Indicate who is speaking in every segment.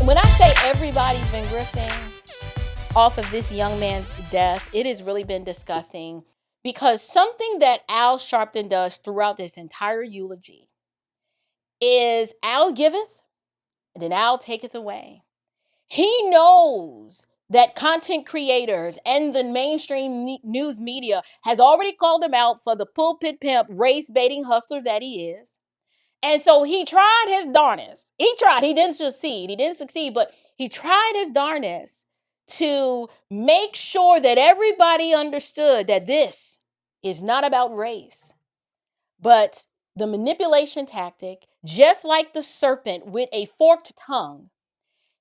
Speaker 1: When I say everybody's been grifting off of this young man's death, it has really been disgusting, because something that Al Sharpton does throughout this entire eulogy is Al giveth and then Al taketh away. He knows that content creators and the mainstream news media has already called him out for the pulpit pimp, race baiting hustler that he is. And so he tried his darnest. He tried. He didn't succeed, but he tried his darnest to make sure that everybody understood that this is not about race, but the manipulation tactic, just like the serpent with a forked tongue.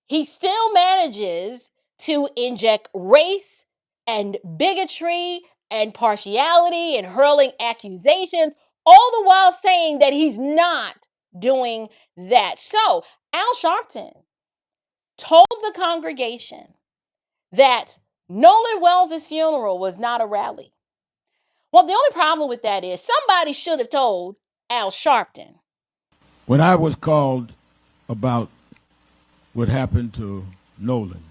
Speaker 1: He still manages to inject race and bigotry and partiality and hurling accusations, all the while saying that he's not doing that. So Al Sharpton told the congregation that Nolan Wells' funeral was not a rally. Well, the only problem with that is somebody should have told Al Sharpton.
Speaker 2: When I was called about what happened to Nolan,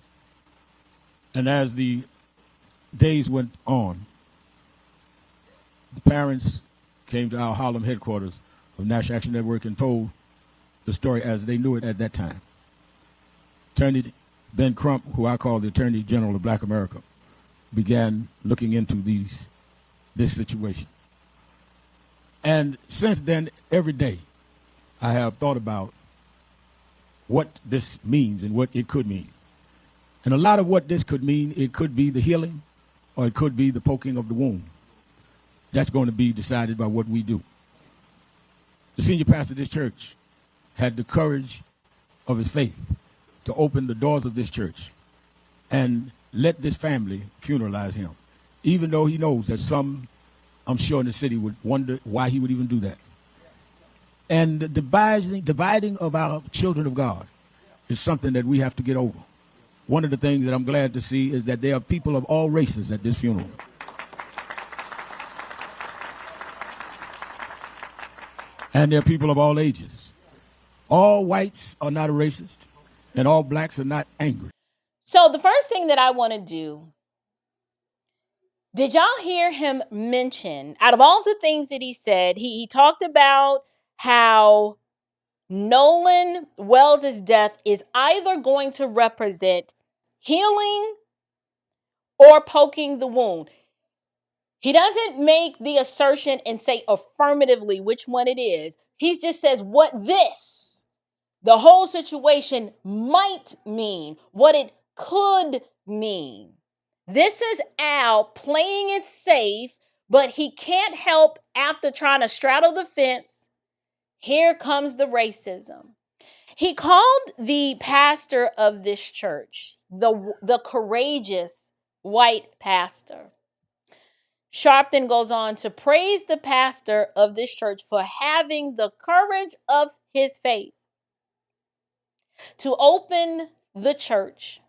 Speaker 2: and as the days went on, the parents came to our Harlem headquarters of National Action Network and told the story as they knew it at that time. Attorney Ben Crump, who I call the Attorney General of Black America, began looking into this situation. And since then, every day, I have thought about what this means and what it could mean. And a lot of what this could mean, it could be the healing or it could be the poking of the wound. That's going to be decided by what we do. The senior pastor of this church had the courage of his faith to open the doors of this church and let this family funeralize him, even though he knows that some, I'm sure, in the city would wonder why he would even do that. And the dividing of our children of God is something that we have to get over. One of the things that I'm glad to see is that there are people of all races at this funeral. And there are people of all ages. All whites are not racist, and all blacks are not angry.
Speaker 1: So the first thing that I want to do, did y'all hear him mention, out of all the things that he said, he talked about how Nolan Wells' death is either going to represent healing or poking the wound. He doesn't make the assertion and say affirmatively which one it is. He just says what the whole situation might mean, what it could mean. This is Al playing it safe, but he can't help, after trying to straddle the fence, here comes the racism. He called the pastor of this church the courageous white pastor. Sharpton goes on to praise the pastor of this church for having the courage of his faith to open the church.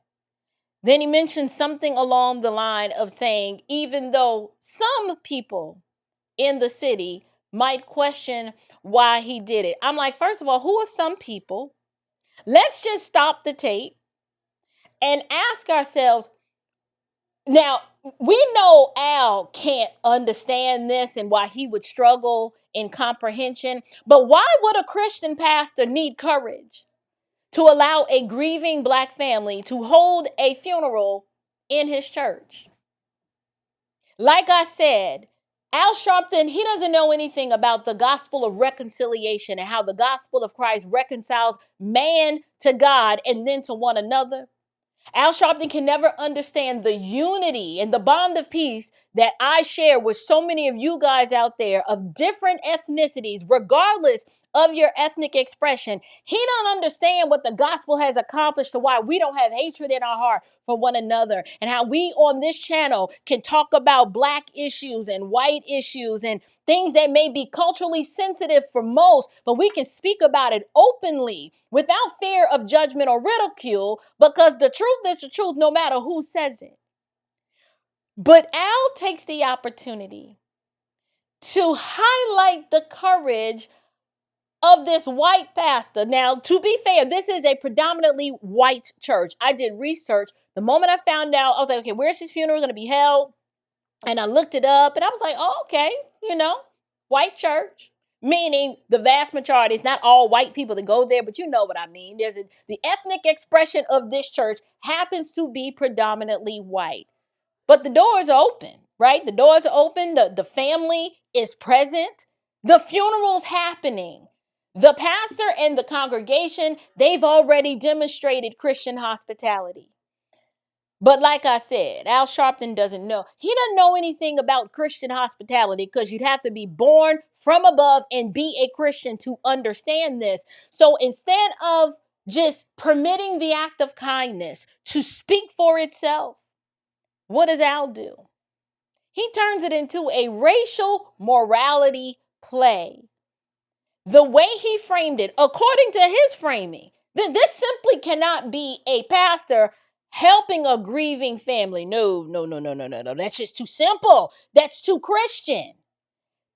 Speaker 1: Then he mentions something along the line of saying, even though some people in the city might question why he did it. I'm like, first of all, who are some people? Let's just stop the tape and ask ourselves. Now, we know Al can't understand this and why he would struggle in comprehension, but why would a Christian pastor need courage to allow a grieving black family to hold a funeral in his church? Like I said, Al Sharpton, he doesn't know anything about the gospel of reconciliation and how the gospel of Christ reconciles man to God and then to one another. Al Sharpton can never understand the unity and the bond of peace that I share with so many of you guys out there of different ethnicities, regardless of your ethnic expression. He don't understand what the gospel has accomplished, to why we don't have hatred in our heart for one another, and how we on this channel can talk about black issues and white issues and things that may be culturally sensitive for most, but we can speak about it openly without fear of judgment or ridicule, because the truth is the truth no matter who says it. But Al takes the opportunity to highlight the courage of this white pastor. Now, to be fair, this is a predominantly white church. I did research. The moment I found out, I was like, okay, where's his funeral going to be held? And I looked it up and I was like, oh, okay, white church. Meaning the vast majority, it's not all white people that go there, but you know what I mean. The ethnic expression of this church happens to be predominantly white. But the doors are open, right? The doors are open. The family is present. The funeral's happening. The pastor and the congregation, they've already demonstrated Christian hospitality. But like I said, Al Sharpton doesn't know. He doesn't know anything about Christian hospitality because you'd have to be born from above and be a Christian to understand this. So instead of just permitting the act of kindness to speak for itself, what does Al do? He turns it into a racial morality play. The way he framed it, according to his framing, this simply cannot be a pastor helping a grieving family. No. That's just too simple. That's too Christian.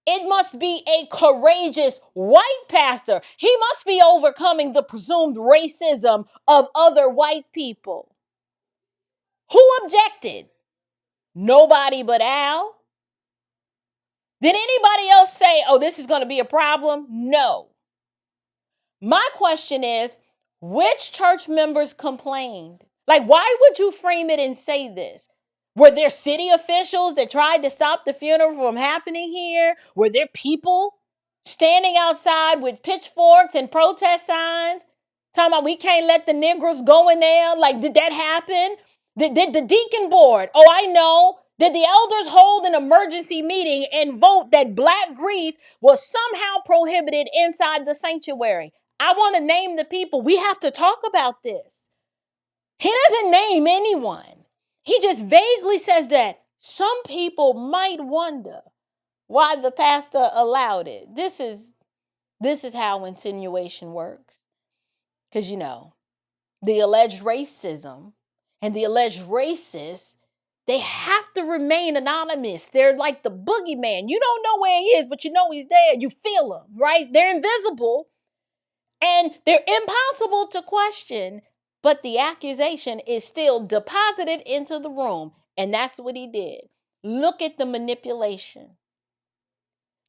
Speaker 1: It must be a courageous white pastor. He must be overcoming the presumed racism of other white people. Who objected? Nobody but Al. Did anybody else say, oh, this is going to be a problem? No. My question is, which church members complained? Like, why would you frame it and say this? Were there city officials that tried to stop the funeral from happening here? Were there people standing outside with pitchforks and protest signs talking about we can't let the Negroes go in there? Like, did that happen? Did the deacon board? Oh, I know. Did the elders hold an emergency meeting and vote that black grief was somehow prohibited inside the sanctuary? I want to name the people. We have to talk about this. He doesn't name anyone. He just vaguely says that some people might wonder why the pastor allowed it. This is how insinuation works. Because, the alleged racism and the alleged racists, they have to remain anonymous. They're like the boogeyman. You don't know where he is, but you know he's there. You feel him, right? They're invisible and they're impossible to question, but the accusation is still deposited into the room. And that's what he did. Look at the manipulation.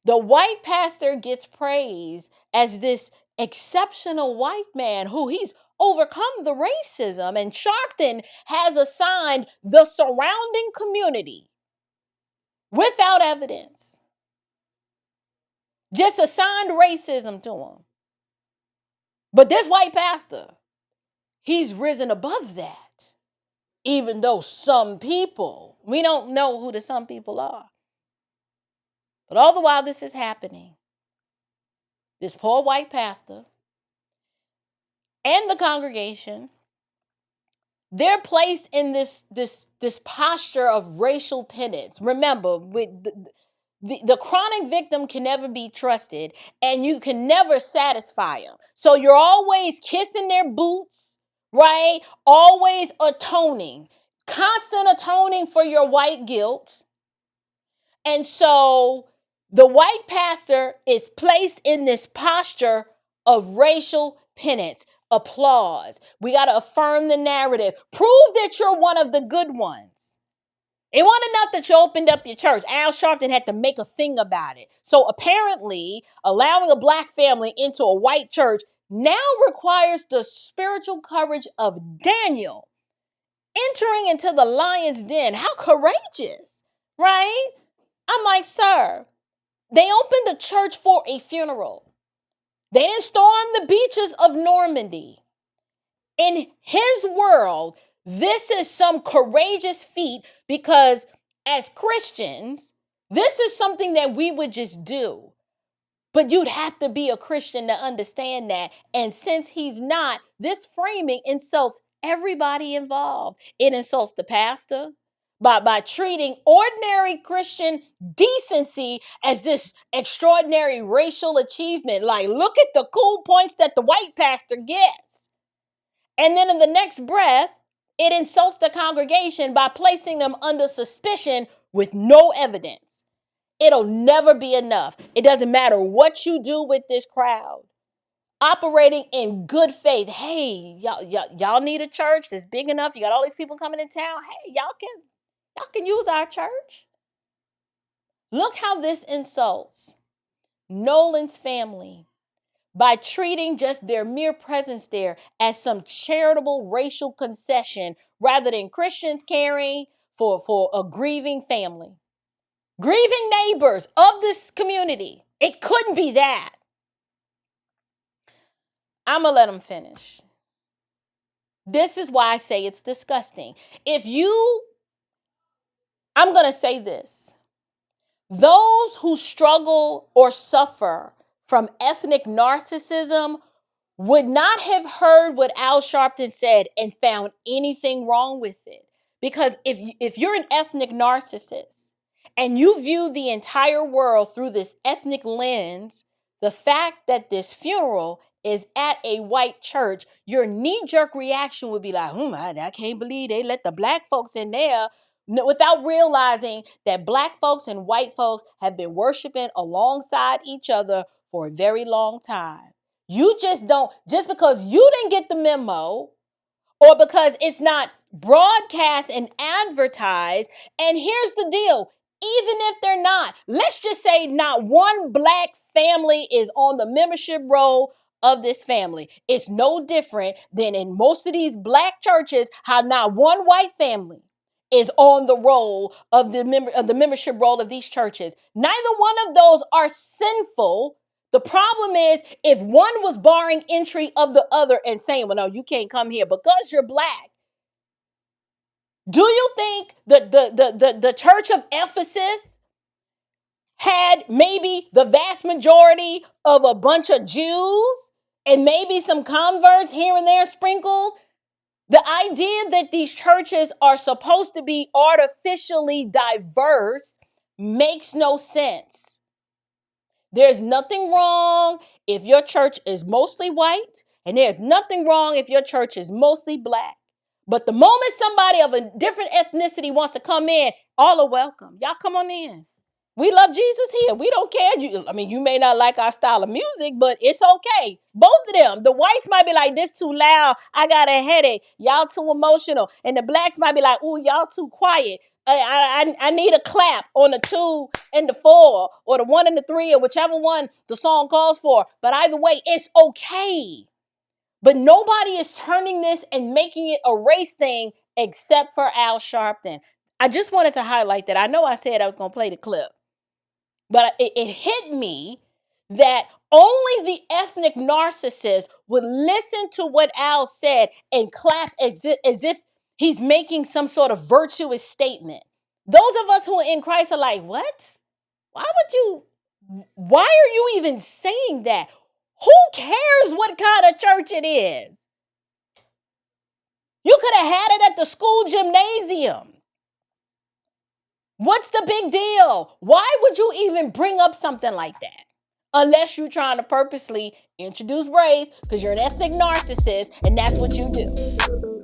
Speaker 1: The white pastor gets praised as this exceptional white man who he's overcome the racism, and Sharpton has assigned the surrounding community without evidence. Just assigned racism to him. But this white pastor, he's risen above that. Even though some people, we don't know who the some people are. But all the while this is happening, this poor white pastor and the congregation, they're placed in this posture of racial penance. Remember, with the chronic victim can never be trusted, and you can never satisfy them. So you're always kissing their boots, right? Always atoning, constant atoning for your white guilt. And so the white pastor is placed in this posture of racial penance. Applause. We got to affirm the narrative. Prove that you're one of the good ones. It wasn't enough that you opened up your church. Al Sharpton had to make a thing about it. So apparently, allowing a black family into a white church now requires the spiritual courage of Daniel entering into the lion's den. How courageous, right? I'm like, sir, they opened the church for a funeral. They didn't storm the beaches of Normandy. In his world, this is some courageous feat because as Christians, this is something that we would just do. But you'd have to be a Christian to understand that. And since he's not, this framing insults everybody involved. It insults the pastor by treating ordinary Christian decency as this extraordinary racial achievement. Like, look at the cool points that the white pastor gets. And then in the next breath, it insults the congregation by placing them under suspicion with no evidence. It'll never be enough. It doesn't matter what you do with this crowd. operating in good faith. Hey, y'all need a church that's big enough. You got all these people coming in town. Hey, y'all can use our church. Look how this insults Nolan's family by treating just their mere presence there as some charitable racial concession rather than Christians caring for a grieving family. Grieving neighbors of this community. It couldn't be that. I'm going to let them finish. This is why I say it's disgusting. I'm going to say this. Those who struggle or suffer from ethnic narcissism would not have heard what Al Sharpton said and found anything wrong with it. Because if you're an ethnic narcissist and you view the entire world through this ethnic lens, the fact that this funeral is at a white church, your knee-jerk reaction would be like, I can't believe they let the black folks in there, without realizing that black folks and white folks have been worshiping alongside each other for a very long time. You just because you didn't get the memo or because it's not broadcast and advertised. And here's the deal. Even if they're not, let's just say not one black family is on the membership roll of this family. It's no different than in most of these black churches, how not one white family is on the roll of the membership roll of these churches. Neither one of those are sinful. The problem is if one was barring entry of the other and saying, well, no, you can't come here because you're black. Do you think the church of Ephesus had maybe the vast majority of a bunch of Jews and maybe some converts here and there sprinkled? The idea that these churches are supposed to be artificially diverse makes no sense. There's nothing wrong if your church is mostly white, and there's nothing wrong if your church is mostly black. But the moment somebody of a different ethnicity wants to come in, all are welcome. Y'all come on in. We love Jesus here. We don't care. You may not like our style of music, but it's okay. Both of them. The whites might be like, this too loud. I got a headache. Y'all too emotional. And the blacks might be like, ooh, y'all too quiet. I need a clap on the 2 and the 4 or the 1 and the 3 or whichever one the song calls for. But either way, it's okay. But nobody is turning this and making it a race thing except for Al Sharpton. I just wanted to highlight that. I know I said I was going to play the clip. But it hit me that only the ethnic narcissist would listen to what Al said and clap as if he's making some sort of virtuous statement. Those of us who are in Christ are like, what? Why are you even saying that? Who cares what kind of church it is? You could have had it at the school gymnasium. What's the big deal? Why would you even bring up something like that? Unless you're trying to purposely introduce race because you're an ethnic narcissist and that's what you do.